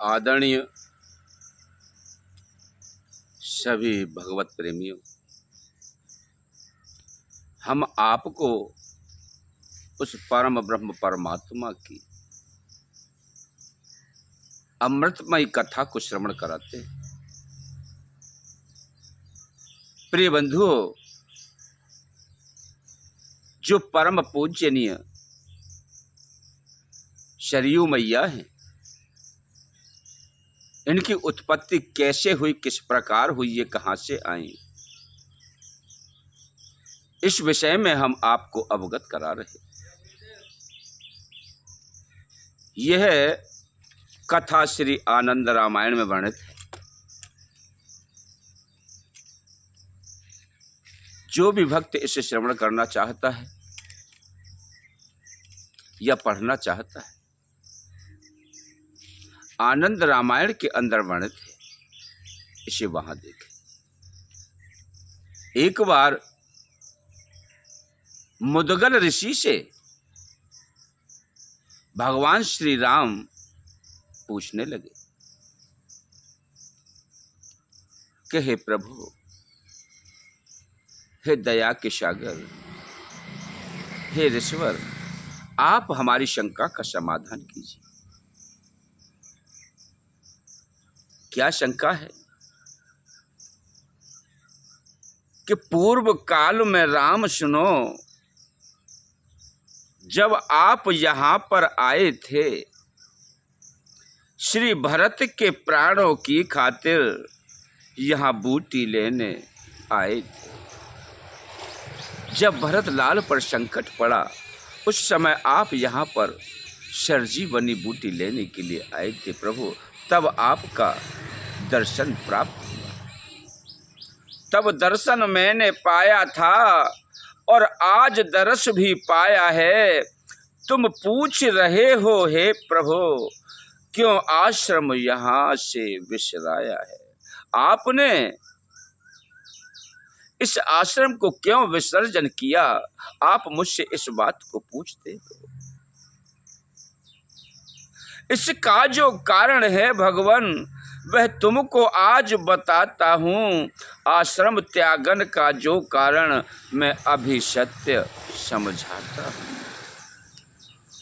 आदरणीय सभी भगवत प्रेमियों, हम आपको उस परम ब्रह्म परमात्मा की अमृतमयी कथा को श्रवण कराते हैं। प्रिय बंधुओं, जो परम पूजनीय सरयू मैया हैं, इनकी उत्पत्ति कैसे हुई, किस प्रकार हुई, ये कहां से आई, इस विषय में हम आपको अवगत करा रहे। यह कथा श्री आनंद रामायण में वर्णित है। जो भी भक्त इसे श्रवण करना चाहता है या पढ़ना चाहता है, आनंद रामायण के अंदर वर्णित है, इसे वहां देखें। एक बार मुदगल ऋषि से भगवान श्री राम पूछने लगे कि हे प्रभु, हे दया के सागर, हे ऋषवर, आप हमारी शंका का समाधान कीजिए। क्या शंका है? कि पूर्व काल में राम सुनो, जब आप यहां पर आए थे, श्री भरत के प्राणों की खातिर यहां बूटी लेने आए थे। जब भरत लाल पर संकट पड़ा, उस समय आप यहां पर सरजीवनी बूटी लेने के लिए आए थे प्रभु। तब आपका दर्शन प्राप्त हुआ। तब दर्शन मैंने पाया था और आज दर्श भी पाया है। तुम पूछ रहे हो हे प्रभु, क्यों आश्रम यहां से विसराया है? आपने इस आश्रम को क्यों विसर्जन किया? आप मुझसे इस बात को पूछते हो। इसका जो कारण है भगवान, वह तुमको आज बताता हूं। आश्रम त्यागन का जो कारण मैं अभी सत्य समझाता हूं।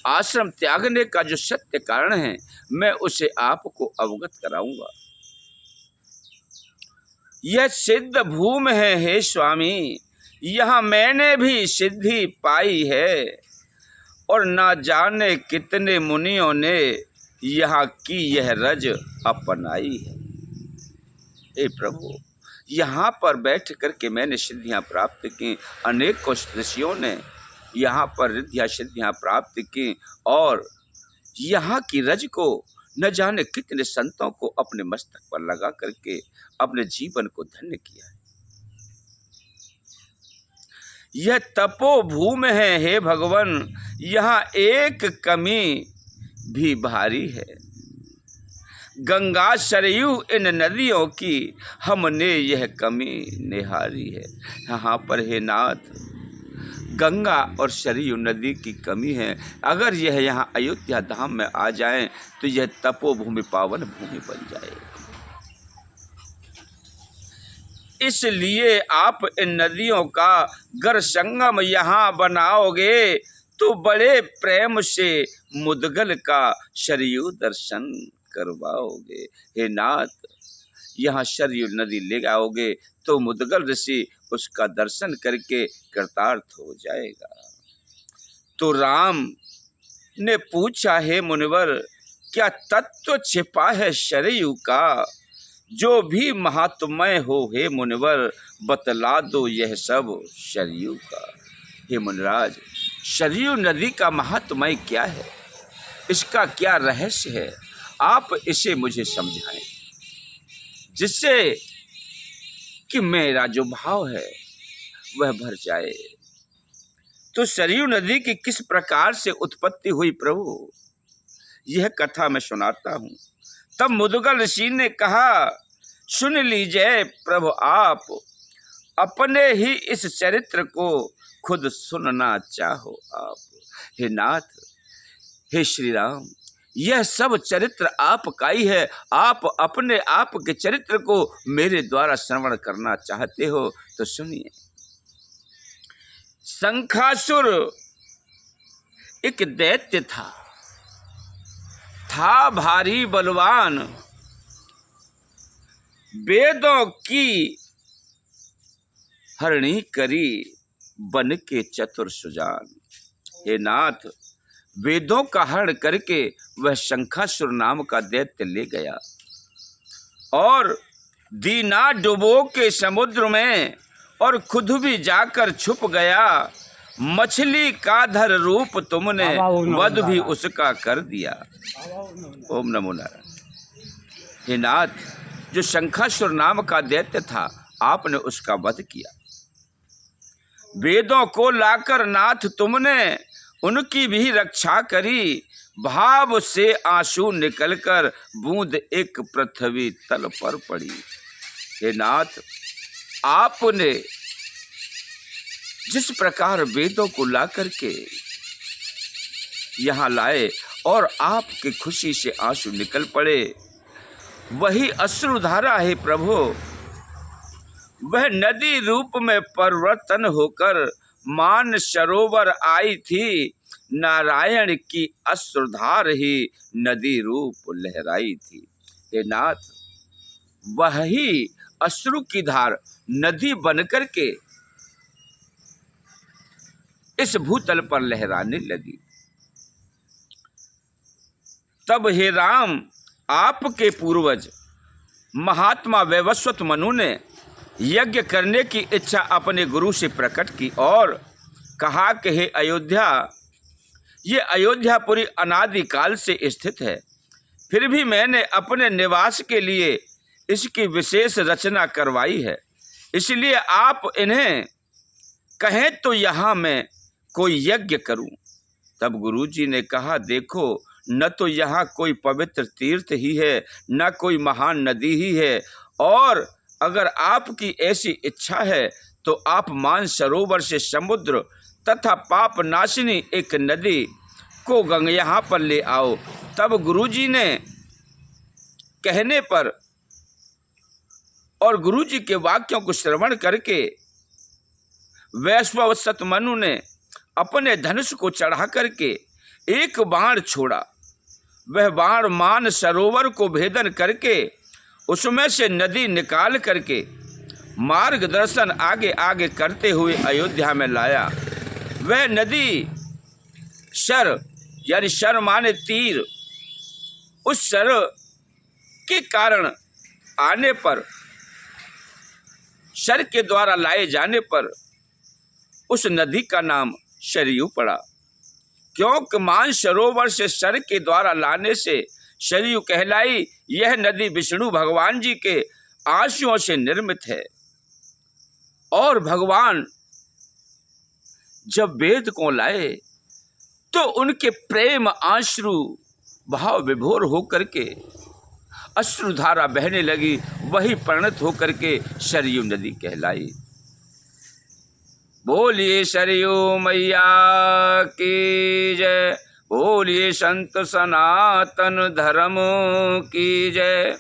आश्रम त्यागने का जो सत्य कारण है, मैं उसे आपको अवगत कराऊंगा। यह सिद्ध भूमि है हे स्वामी, यहाँ मैंने भी सिद्धि पाई है और ना जाने कितने मुनियों ने यहाँ की यह रज अपनाई है। हे प्रभु, यहाँ पर बैठ करके मैंने सिद्धियाँ प्राप्त की। अनेक ऋषियों ने यहाँ पर रिद्धियाँ सिद्धियाँ प्राप्त की और यहाँ की रज को न जाने कितने संतों को अपने मस्तक पर लगा करके अपने जीवन को धन्य किया है। यह तपोभूमि है हे भगवान, यहाँ एक कमी भी भारी है। गंगा सरयू इन नदियों की हमने यह कमी निहारी है। यहाँ पर हे नाथ, गंगा और सरयू नदी की कमी है। अगर यह यहाँ अयोध्या धाम में आ जाएं तो यह तपोभूमि पावन भूमि बन जाए। इसलिए आप इन नदियों का गर संगम यहाँ बनाओगे तो बड़े प्रेम से मुदगल का सरयू दर्शन करवाओगे। हे नाथ, यहाँ सरयू नदी ले आओगे तो मुदगल ऋषि उसका दर्शन करके कृतार्थ हो जाएगा। तो राम ने पूछा, हे मुनिवर, क्या तत्व छिपा है सरयू का? जो भी महात्मय हो हे मुनिवर, बतला दो यह सब सरयू का। हे मुनिराज, सरयू नदी का महात्मय क्या है? इसका क्या रहस्य है? आप इसे मुझे समझाएं, जिससे कि मेरा जो भाव है वह भर जाए। तो सरयू नदी की किस प्रकार से उत्पत्ति हुई प्रभु, यह कथा मैं सुनाता हूं। तब मुदगल ऋषि ने कहा, सुन लीजिए प्रभु, आप अपने ही इस चरित्र को खुद सुनना चाहो आप। हे नाथ, हे श्री राम, यह सब चरित्र आपका ही है। आप अपने आप के चरित्र को मेरे द्वारा श्रवण करना चाहते हो तो सुनिए। शंखासुर एक दैत्य था भारी बलवान, वेदों की हरणी करी बन के चतुर सुजान। हे नाथ, वेदों का हरण करके वह शंखासुर नाम का दैत्य ले गया और दीना डुबो के समुद्र में और खुद भी जाकर छुप गया। मछली का धर रूप तुमने वध भी उसका कर दिया। ओम नमो नारायण। हे नाथ, जो शंखासुर नाम का दैत्य था, आपने उसका वध किया। वेदों को लाकर नाथ तुमने उनकी भी रक्षा करी। भाव से आंसू निकलकर बूंद एक पृथ्वी तल पर पड़ी। हे नाथ, आपने जिस प्रकार वेदों को ला करके यहाँ लाए और आपकी खुशी से आंसू निकल पड़े, वही अश्रुधारा है प्रभु। वह नदी रूप में परिवर्तन होकर मान सरोवर आई थी। नारायण की अश्रुधार ही नदी रूप लहराई थी। हे नाथ, वही अश्रु की धार नदी बनकर के इस भूतल पर लहराने लगी। तब हे राम, आपके पूर्वज महात्मा वैवस्वत मनु ने यज्ञ करने की इच्छा अपने गुरु से प्रकट की और कहा कि हे अयोध्या, ये अयोध्यापुरी अनादिकाल से स्थित है, फिर भी मैंने अपने निवास के लिए इसकी विशेष रचना करवाई है। इसलिए आप इन्हें कहें तो यहाँ मैं कोई यज्ञ करूं। तब गुरुजी ने कहा, देखो, न तो यहाँ कोई पवित्र तीर्थ ही है, न कोई महान नदी ही है, और अगर आपकी ऐसी इच्छा है तो आप मानसरोवर से समुद्र तथा पाप नाशिनी एक नदी को गंगा यहाँ पर ले आओ। तब गुरुजी ने कहने पर और गुरुजी के वाक्यों को श्रवण करके वैश्ववत मनु ने अपने धनुष को चढ़ा करके एक बाण छोड़ा। वह बाण मान सरोवर को भेदन करके उसमें से नदी निकाल करके मार्गदर्शन आगे आगे करते हुए अयोध्या में लाया। वह नदी शर यानी शर माने तीर, उस शर के कारण आने पर, शर के द्वारा लाए जाने पर उस नदी का नाम सरयू पड़ा। क्योंकि मानसरोवर से शर के द्वारा लाने से सरयू कहलाई। यह नदी विष्णु भगवान जी के आंसुओं से निर्मित है और भगवान जब वेद को लाए तो उनके प्रेम आंसू भाव विभोर होकर के अश्रुधारा बहने लगी। वही परिणत होकर के सरयू नदी कहलाई। बोलिए सरयू मैया की जय, बोलिए संत सनातन धर्म की जय।